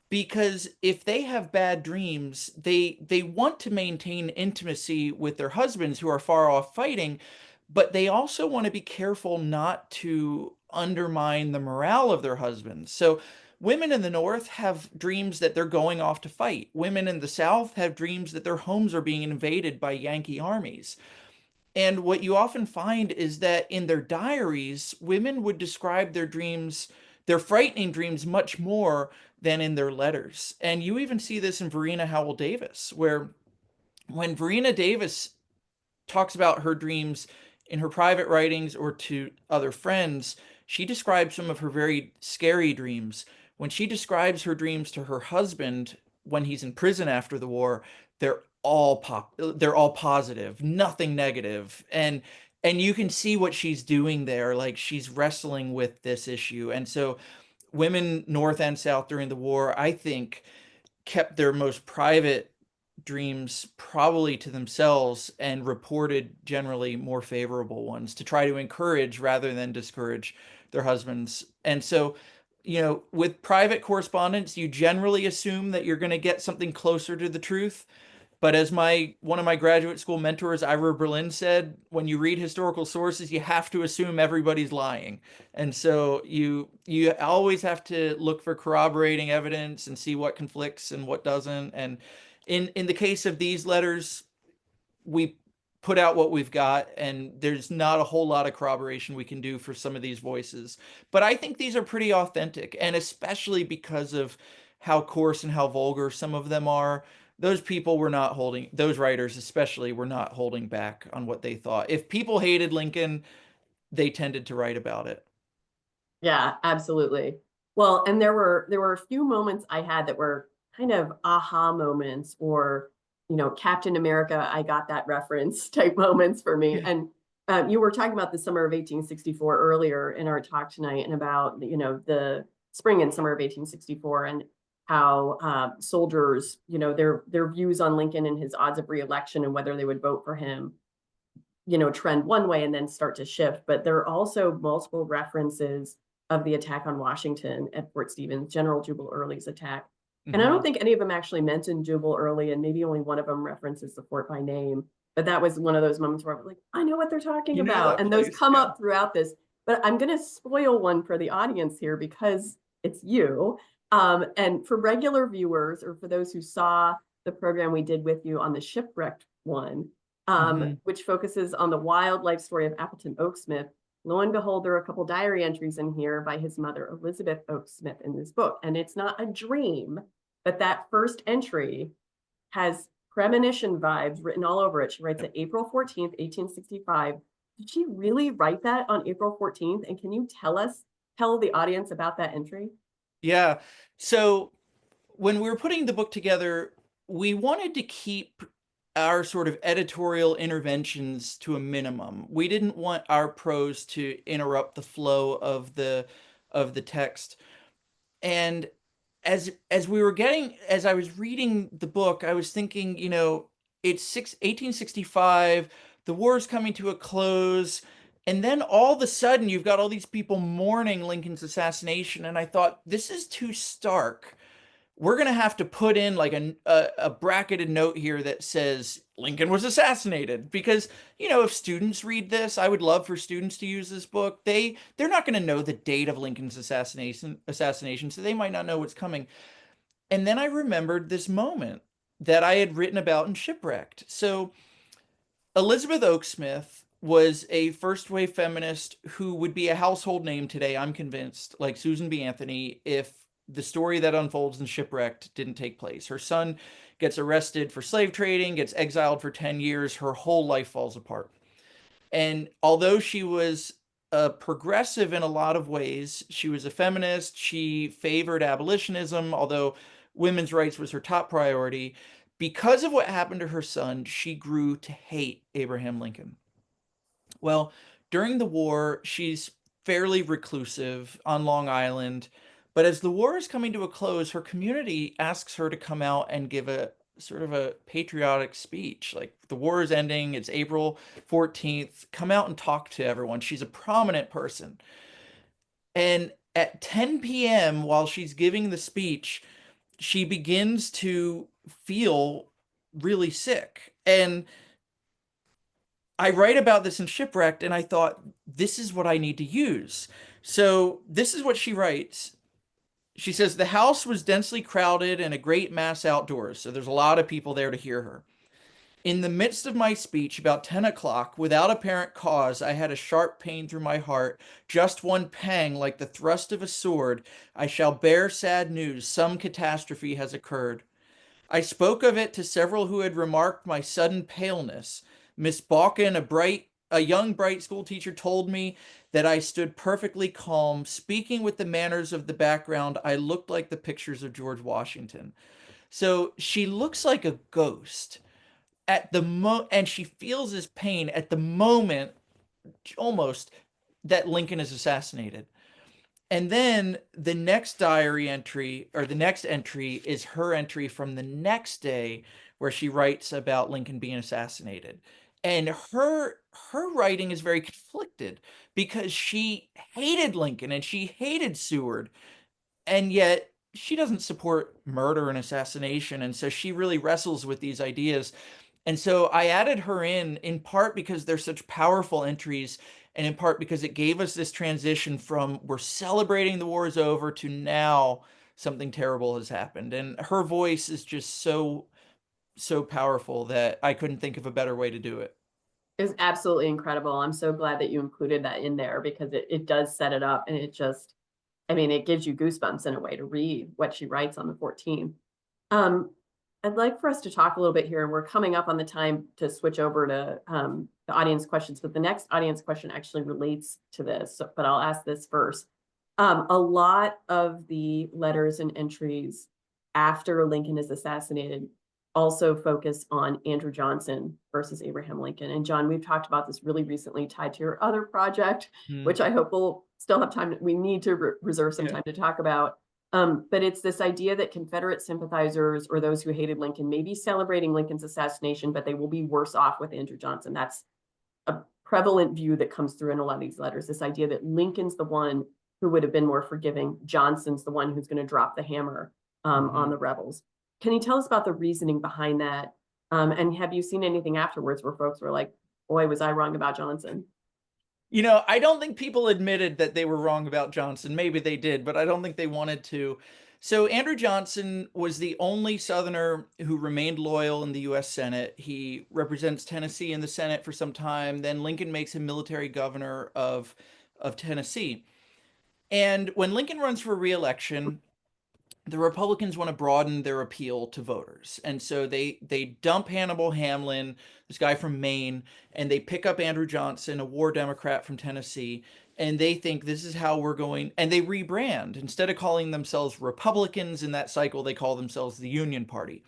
Because if they have bad dreams, they want to maintain intimacy with their husbands who are far off fighting, but they also want to be careful not to undermine the morale of their husbands. So women in the North have dreams that they're going off to fight. Women in the South have dreams that their homes are being invaded by Yankee armies. And what you often find is that in their diaries, women would describe their dreams, their frightening dreams, much more than in their letters. And you even see this in Verena Howell Davis, where when Verena Davis talks about her dreams in her private writings or to other friends, she describes some of her very scary dreams. When she describes her dreams to her husband when he's in prison after the war, they're all positive, nothing negative. And you can see what she's doing there, like she's wrestling with this issue. And so women North and South during the war, I think, kept their most private dreams probably to themselves and reported generally more favorable ones to try to encourage rather than discourage their husbands. And so, with private correspondence, you generally assume that you're going to get something closer to the truth. But as my one of my graduate school mentors, Ira Berlin, said, when you read historical sources, you have to assume everybody's lying. And so you always have to look for corroborating evidence and see what conflicts and what doesn't. And in the case of these letters, we put out what we've got, and there's not a whole lot of corroboration we can do for some of these voices. But I think these are pretty authentic, and especially because of how coarse and how vulgar some of them are, those writers especially were not holding back on what they thought. If people hated Lincoln, they tended to write about it. Yeah, absolutely. Well, and there were a few moments I had that were kind of aha moments, or Captain America, I got that reference type moments for me. Yeah. And you were talking about the summer of 1864 earlier in our talk tonight, and about the spring and summer of 1864, and how soldiers, their views on Lincoln and his odds of re-election and whether they would vote for him trend one way and then start to shift. But there are also multiple references of the attack on Washington at Fort Stevens, General Jubal Early's attack. And I don't think any of them actually mentioned Jubal Early, and maybe only one of them references the fort by name. But that was one of those moments where I was like, I know what they're talking about. And those come up throughout this. But I'm going to spoil one for the audience here because it's you. And for regular viewers, or for those who saw the program we did with you on the shipwrecked one, which focuses on the wildlife story of Appleton Oaksmith, lo and behold, there are a couple diary entries in here by his mother, Elizabeth Oaksmith, in this book. And it's not a dream, but that first entry has premonition vibes written all over it. She writes it April 14th, 1865. Did she really write that on April 14th? And can you tell the audience about that entry? Yeah. So when we were putting the book together, we wanted to keep our sort of editorial interventions to a minimum. We didn't want our prose to interrupt the flow of the text. And as I was reading the book, I was thinking, it's 1865, the war's coming to a close, and then all of a sudden you've got all these people mourning Lincoln's assassination, and I thought, this is too stark. We're going to have to put in like a bracketed note here that says Lincoln was assassinated, because, if students read this, I would love for students to use this book. They're not going to know the date of Lincoln's assassination, so they might not know what's coming. And then I remembered this moment that I had written about in Shipwrecked. So Elizabeth Oaksmith was a first wave feminist who would be a household name today, I'm convinced, like Susan B. Anthony, if the story that unfolds in Shipwrecked didn't take place. Her son gets arrested for slave trading, gets exiled for 10 years, her whole life falls apart. And although she was a progressive in a lot of ways, she was a feminist, she favored abolitionism, although women's rights was her top priority. Because of what happened to her son, she grew to hate Abraham Lincoln. Well, during the war, she's fairly reclusive on Long Island, but as the war is coming to a close, her community asks her to come out and give a sort of a patriotic speech. Like, the war is ending, it's April 14th, come out and talk to everyone. She's a prominent person. And at 10 p.m., while she's giving the speech, she begins to feel really sick. And I write about this in Shipwrecked, and I thought, this is what I need to use. So this is what she writes. She says, the house was densely crowded and a great mass outdoors, so there's a lot of people there to hear her. In the midst of my speech, about 10 o'clock, without apparent cause, I had a sharp pain through my heart, just one pang like the thrust of a sword. I shall bear sad news, some catastrophe has occurred. I spoke of it to several who had remarked my sudden paleness. Miss Balkin, a young bright school teacher, told me that I stood perfectly calm. Speaking with the manners of the background, I looked like the pictures of George Washington. So she looks like a ghost and she feels this pain at the moment, almost, that Lincoln is assassinated. And then the next diary entry, or the next entry, is her entry from the next day, where she writes about Lincoln being assassinated. And her writing is very conflicted, because she hated Lincoln and she hated Seward, and yet she doesn't support murder and assassination. And so she really wrestles with these ideas. And so I added her in part because they're such powerful entries, and in part because it gave us this transition from we're celebrating the war is over to now something terrible has happened. And her voice is just so powerful that I couldn't think of a better way to do it. It was absolutely incredible. I'm so glad that you included that in there, because it does set it up, and it just, it gives you goosebumps in a way to read what she writes on the 14th. I'd like for us to talk a little bit here, and we're coming up on the time to switch over to the audience questions, but the next audience question actually relates to this, but I'll ask this first. A lot of the letters and entries after Lincoln is assassinated also focus on Andrew Johnson versus Abraham Lincoln. And John, we've talked about this really recently tied to your other project, which I hope we'll still have time. We need to reserve some time to talk about. But it's this idea that Confederate sympathizers, or those who hated Lincoln, may be celebrating Lincoln's assassination, but they will be worse off with Andrew Johnson. That's a prevalent view that comes through in a lot of these letters, this idea that Lincoln's the one who would have been more forgiving. Johnson's the one who's going to drop the hammer on the rebels. Can you tell us about the reasoning behind that? And have you seen anything afterwards where folks were like, boy, was I wrong about Johnson? You know, I don't think people admitted that they were wrong about Johnson. Maybe they did, but I don't think they wanted to. So Andrew Johnson was the only Southerner who remained loyal in the U.S. Senate. He represents Tennessee in the Senate for some time. Then Lincoln makes him military governor of Tennessee. And when Lincoln runs for re-election, the Republicans want to broaden their appeal to voters. And so they dump Hannibal Hamlin, this guy from Maine, and they pick up Andrew Johnson, a war Democrat from Tennessee, and they think this is how we're going, and they rebrand. Instead of calling themselves Republicans in that cycle, they call themselves the Union Party.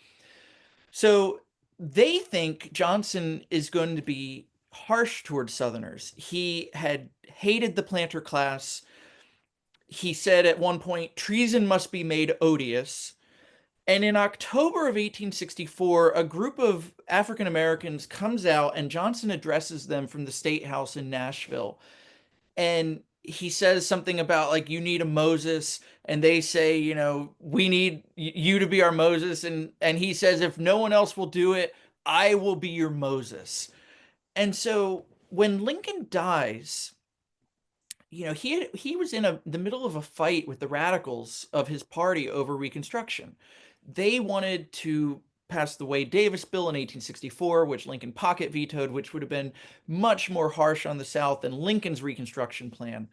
So they think Johnson is going to be harsh towards Southerners. He had hated the planter class. He said at one point, treason must be made odious. And in October of 1864, a group of African Americans comes out and Johnson addresses them from the State House in Nashville. And he says something about like, you need a Moses. And they say, you know, we need you to be our Moses. And he says, if no one else will do it, I will be your Moses. And so when Lincoln dies, you know, he was in the middle of a fight with the radicals of his party over Reconstruction. They wanted to pass the Wade Davis bill in 1864, which Lincoln pocket vetoed, which would have been much more harsh on the South than Lincoln's Reconstruction plan.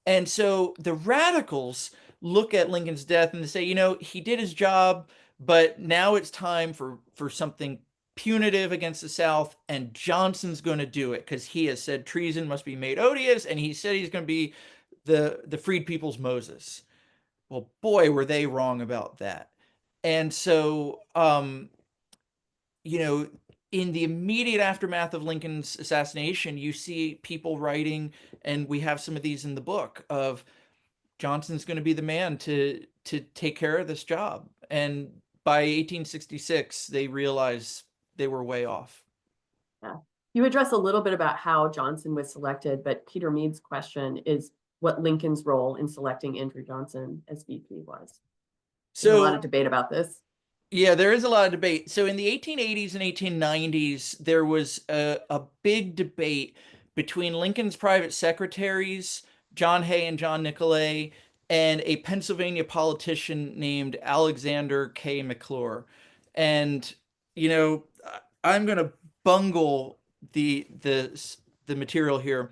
And so the radicals look at Lincoln's death and they say, you know, he did his job, but now it's time for something punitive against the South, and Johnson's going to do it because he has said treason must be made odious, and he said he's going to be the freed people's Moses. Well, boy, were they wrong about that. And so, you know, in the immediate aftermath of Lincoln's assassination, you see people writing, and we have some of these in the book, of Johnson's going to be the man to take care of this job. And by 1866, they realized they were way off. Yeah. You address a little bit about how Johnson was selected, but Peter Mead's question is what Lincoln's role in selecting Andrew Johnson as VP was. There's a lot of debate about this. Yeah, there is a lot of debate. So in the 1880s and 1890s, there was a big debate between Lincoln's private secretaries, John Hay and John Nicolay, and a Pennsylvania politician named Alexander K. McClure. And, you know, I'm going to bungle the material here.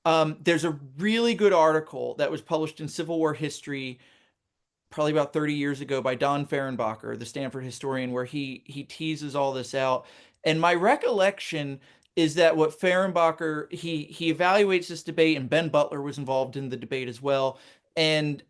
There's a really good article that was published in Civil War History probably about 30 years ago by Don Fehrenbacher, the Stanford historian, where he teases all this out. And my recollection is that what Fehrenbacher, he evaluates this debate, and Ben Butler was involved in the debate as well. And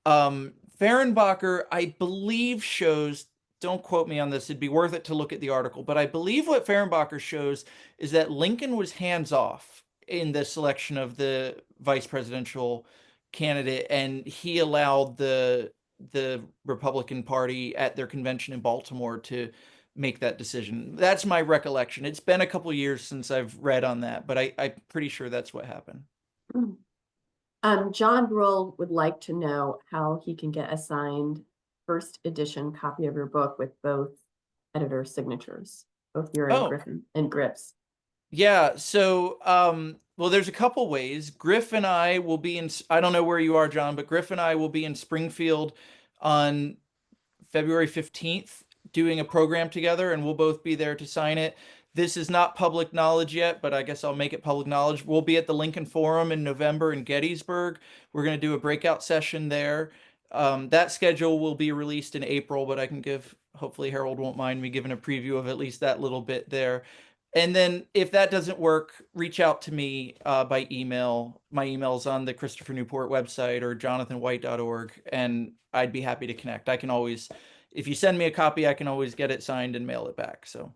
Fehrenbacher, I believe, shows, don't quote me on this, it'd be worth it to look at the article, but I believe what Fehrenbacher shows is that Lincoln was hands off in the selection of the vice presidential candidate, and he allowed the Republican Party at their convention in Baltimore to make that decision. That's my recollection. It's been a couple of years since I've read on that, but I'm pretty sure that's what happened. John Brull would like to know how he can get a signed first edition copy of your book with both editor signatures, both your and Griffin and Griff's. Yeah, so well, there's a couple ways. Griff and I will be in, I don't know where you are, John, but Griff and I will be in Springfield on February 15th doing a program together, and we'll both be there to sign it. This is not public knowledge yet, but I guess I'll make it public knowledge. We'll be at the Lincoln Forum in November in Gettysburg. We're going to do a breakout session there. That schedule will be released in April, but I can give, hopefully Harold won't mind me giving a preview of at least that little bit there. And then if that doesn't work, reach out to me by email. My email's on the Christopher Newport website or jonathanwhite.org, and I'd be happy to connect. I can always, if you send me a copy, I can always get it signed and mail it back. So.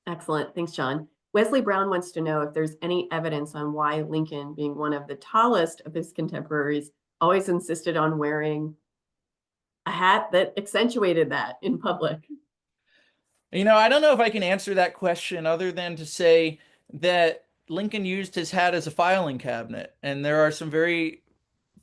Excellent. Thanks, John. Wesley Brown wants to know if there's any evidence on why Lincoln, being one of the tallest of his contemporaries, always insisted on wearing a hat that accentuated that in public. You know, I don't know if I can answer that question other than to say that Lincoln used his hat as a filing cabinet. And there are some very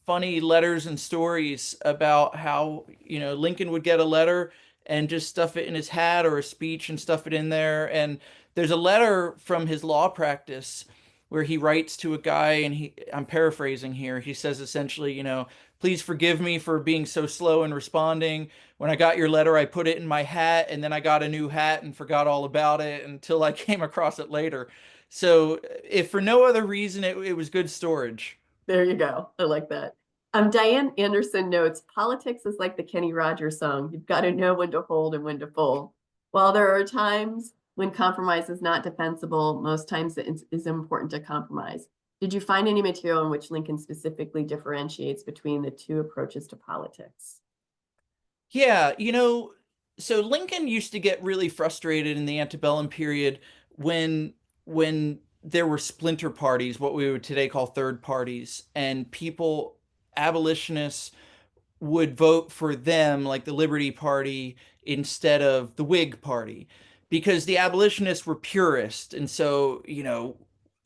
funny letters and stories about how, Lincoln would get a letter and just stuff it in his hat or a speech and stuff it in there. And there's a letter from his law practice where he writes to a guy, and I'm paraphrasing here. He says essentially, please forgive me for being so slow in responding. When I got your letter, I put it in my hat, and then I got a new hat and forgot all about it until I came across it later. So if for no other reason, it was good storage. There you go. I like that. Diane Anderson notes, politics is like the Kenny Rogers song. You've got to know when to hold and when to fold. While there are times when compromise is not defensible, most times it is important to compromise. Did you find any material in which Lincoln specifically differentiates between the two approaches to politics? Yeah, so Lincoln used to get really frustrated in the antebellum period when there were splinter parties, what we would today call third parties, and people, abolitionists, would vote for them, like the Liberty Party, instead of the Whig Party, because the abolitionists were purist. And so,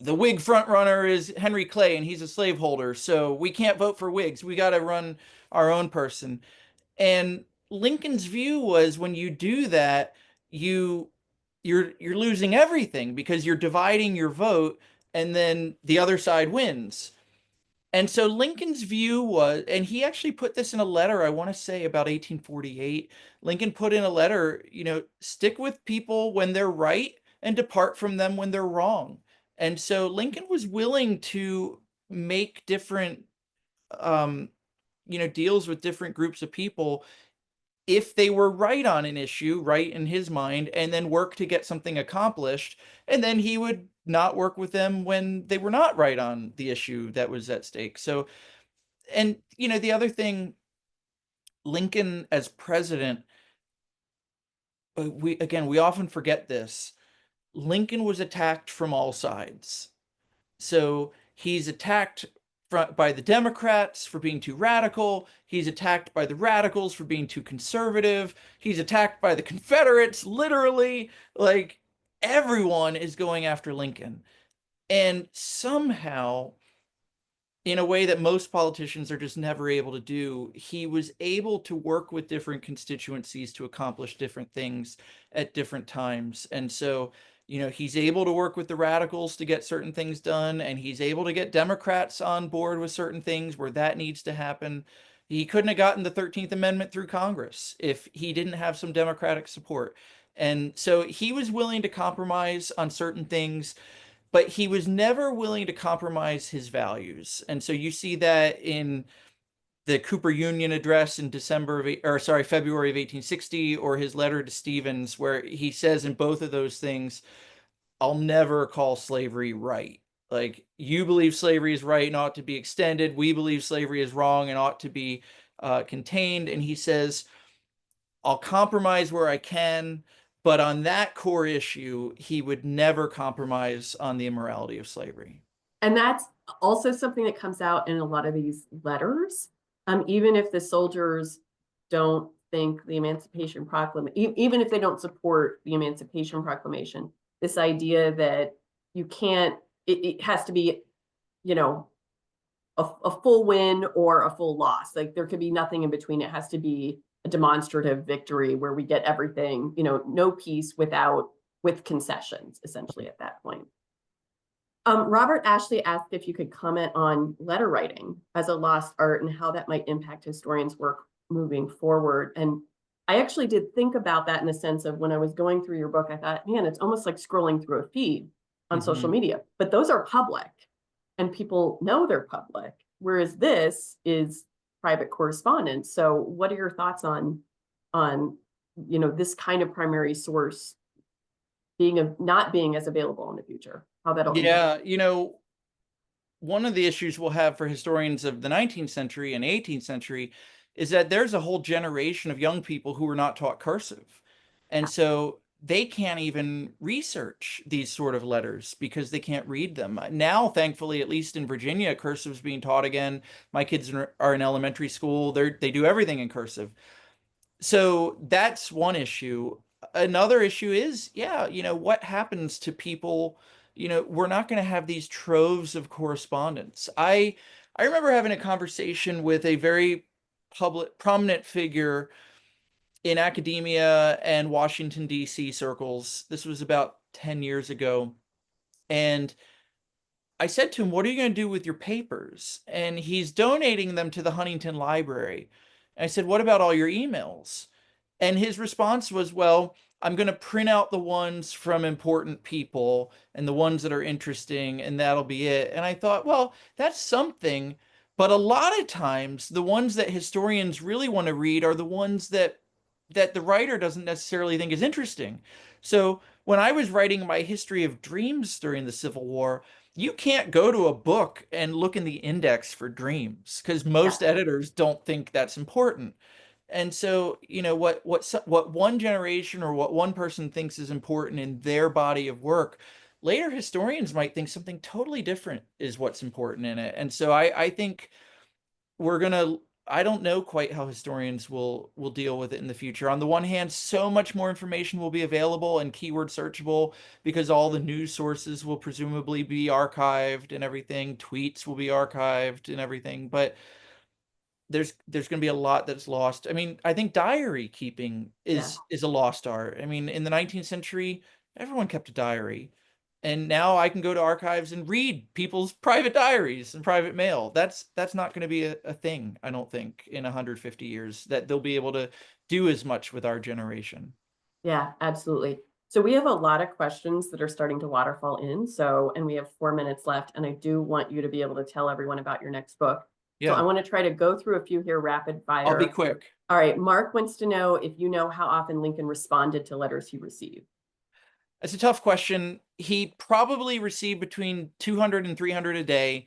the Whig frontrunner is Henry Clay, and he's a slaveholder. So we can't vote for Whigs. We got to run our own person. And Lincoln's view was when you do that, you're losing everything because you're dividing your vote, and then the other side wins. And so Lincoln's view was, and he actually put this in a letter, I want to say about 1848. Lincoln put in a letter, stick with people when they're right and depart from them when they're wrong. And so Lincoln was willing to make different, deals with different groups of people if they were right on an issue, right in his mind, and then work to get something accomplished. And then he would not work with them when they were not right on the issue that was at stake. So, and, the other thing, Lincoln as president, we often forget this. Lincoln was attacked from all sides. So he's attacked by the Democrats for being too radical. He's attacked by the radicals for being too conservative. He's attacked by the Confederates, literally. Like, everyone is going after Lincoln. And somehow, in a way that most politicians are just never able to do, he was able to work with different constituencies to accomplish different things at different times. And so, he's able to work with the radicals to get certain things done, and he's able to get Democrats on board with certain things where that needs to happen. He couldn't have gotten the 13th Amendment through Congress if he didn't have some Democratic support. And so he was willing to compromise on certain things, but he was never willing to compromise his values. And so you see that in the Cooper Union address in February of 1860, or his letter to Stevens, where he says in both of those things, I'll never call slavery right. Like, you believe slavery is right and ought to be extended. We believe slavery is wrong and ought to be contained. And he says, I'll compromise where I can, but on that core issue, he would never compromise on the immorality of slavery. And that's also something that comes out in a lot of these letters. Even if the soldiers don't think the Emancipation Proclamation, even if they don't support the Emancipation Proclamation, this idea that you can't, it has to be, a full win or a full loss. Like, there could be nothing in between. It has to be a demonstrative victory where we get everything, no peace with concessions, essentially, at that point. Robert Ashley asked if you could comment on letter writing as a lost art and how that might impact historians' work moving forward. And I actually did think about that in the sense of, when I was going through your book, I thought, man, it's almost like scrolling through a feed on social media, but those are public and people know they're public, whereas this is private correspondence. So what are your thoughts on this kind of primary source not being as available in the future? How that'll impact? One of the issues we'll have for historians of the 19th century and 18th century is that there's a whole generation of young people who are not taught cursive. And so they can't even research these sort of letters because they can't read them. Now, thankfully, at least in Virginia, cursive is being taught again. My kids are in elementary school. They do everything in cursive. So that's one issue. Another issue is, what happens to people, we're not going to have these troves of correspondence. I remember having a conversation with a very prominent figure in academia and Washington, D.C. circles. This was about 10 years ago. And I said to him, "What are you going to do with your papers?" And he's donating them to the Huntington Library. And I said, "What about all your emails?" And his response was, "Well, I'm going to print out the ones from important people and the ones that are interesting, and that'll be it." And I thought, well, that's something. But a lot of times, the ones that historians really want to read are the ones that the writer doesn't necessarily think is interesting. So when I was writing my history of dreams during the Civil War, you can't go to a book and look in the index for dreams because most editors don't think that's important. And so, what one generation or what one person thinks is important in their body of work, later historians might think something totally different is what's important in it. And so I think we're gonna I don't know quite how historians will deal with it in the future. On the one hand, so much more information will be available and keyword searchable because all the news sources will presumably be archived and everything. Tweets will be archived and everything. But there's going to be a lot that's lost. I mean, I think diary keeping is a lost art. I mean, in the 19th century, everyone kept a diary. And now I can go to archives and read people's private diaries and private mail. That's not going to be a thing, I don't think, in 150 years, that they'll be able to do as much with our generation. Yeah, absolutely. So we have a lot of questions that are starting to waterfall in. So, and we have 4 minutes left, and I do want you to be able to tell everyone about your next book. So I Yeah, want to try to go through a few here rapid I'll be fire. quick. All right. Mark wants to know if you know how often Lincoln responded to letters he received. It's a tough question. He probably received between 200 and 300 a day.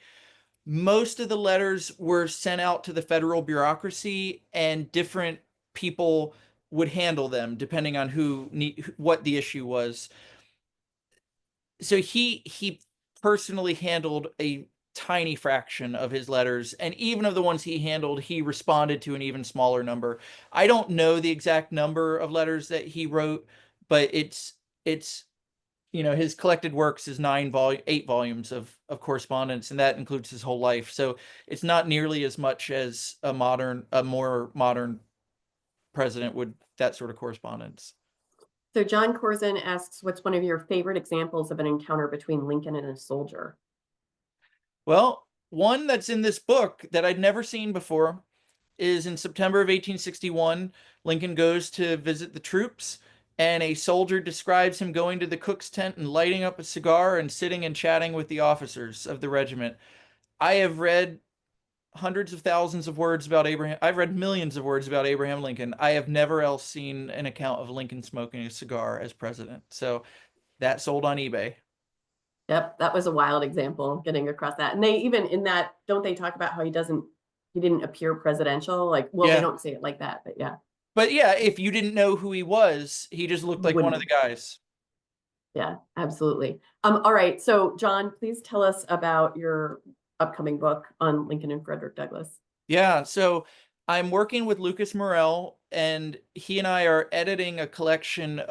Most of the letters were sent out to the federal bureaucracy, and different people would handle them depending on what the issue was. So he personally handled a tiny fraction of his letters, and even of the ones he handled, he responded to an even smaller number. I don't know the exact number of letters that he wrote, but it's his collected works is 8 volumes of correspondence, and that includes his whole life. So it's not nearly as much as a more modern president would, that sort of correspondence. So John Corzin asks, what's one of your favorite examples of an encounter between Lincoln and a soldier? Well, one that's in this book that I'd never seen before is in September of 1861. Lincoln goes to visit the troops, and a soldier describes him going to the cook's tent and lighting up a cigar and sitting and chatting with the officers of the regiment. I have read hundreds of thousands of words about Abraham. I've read millions of words about Abraham Lincoln. I have never else seen an account of Lincoln smoking a cigar as president. So that sold on eBay. Yep, that was a wild example, getting across that. And they even in that, don't they talk about how he didn't appear presidential? Like, well, they Yeah. don't say it like that, but yeah. But yeah, if you didn't know who he was, he just looked like one of the guys. Yeah, absolutely. All right. So John, please tell us about your upcoming book on Lincoln and Frederick Douglass. Yeah, so I'm working with Lucas Morel, and he and I are editing a collection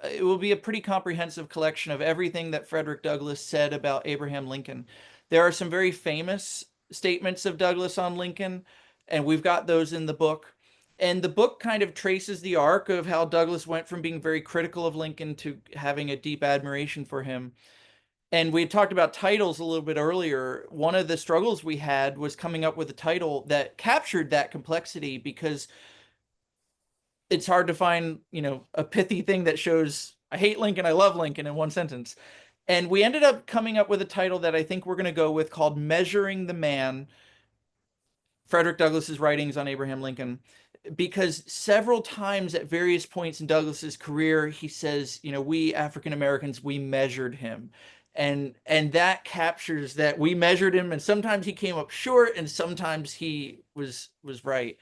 it will be a pretty comprehensive collection of everything that Frederick Douglass said about Abraham Lincoln. There are some very famous statements of Douglass on Lincoln, and we've got those in the book. And the book kind of traces the arc of how Douglass went from being very critical of Lincoln to having a deep admiration for him. And we had talked about titles a little bit earlier. One of the struggles we had was coming up with a title that captured that complexity, because it's hard to find, a pithy thing that shows I hate Lincoln, I love Lincoln in one sentence. And we ended up coming up with a title that I think we're going to go with, called Measuring the Man: Frederick Douglass's Writings on Abraham Lincoln, because several times at various points in Douglass's career, he says, we African Americans, we measured him. And that captures that we measured him, and sometimes he came up short and sometimes he was right.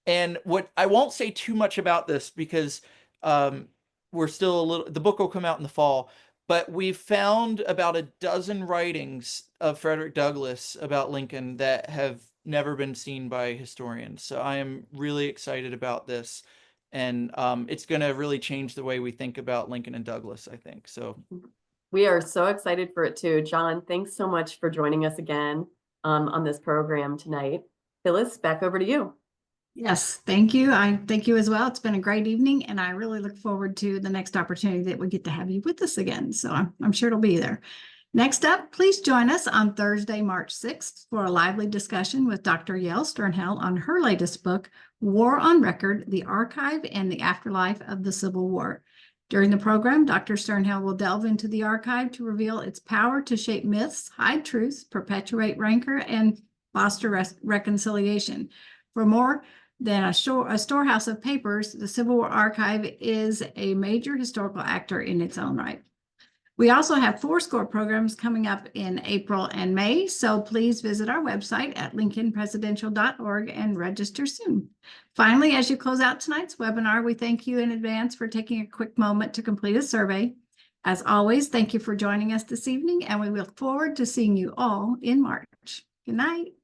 And what I won't say too much about this, because we're still the book will come out in the fall, but we've found about a dozen writings of Frederick Douglass about Lincoln that have never been seen by historians. So I am really excited about this, and it's going to really change the way we think about Lincoln and Douglass, I think. So We are so excited for it too. John, thanks so much for joining us again on this program tonight. Phyllis, back over to you. Yes, thank you. I thank you as well. It's been a great evening, and I really look forward to the next opportunity that we get to have you with us again. So I'm sure it'll be there. Next up, please join us on Thursday, March 6th for a lively discussion with Dr. Yael Sternhell on her latest book, War on Record, The Archive and the Afterlife of the Civil War. During the program, Dr. Sternhell will delve into the archive to reveal its power to shape myths, hide truths, perpetuate rancor, and foster reconciliation. For more than a storehouse of papers, the Civil War Archive is a major historical actor in its own right. We also have Fourscore programs coming up in April and May, so please visit our website at lincolnpresidential.org and register soon. Finally, as you close out tonight's webinar, we thank you in advance for taking a quick moment to complete a survey. As always, thank you for joining us this evening, and we look forward to seeing you all in March. Good night.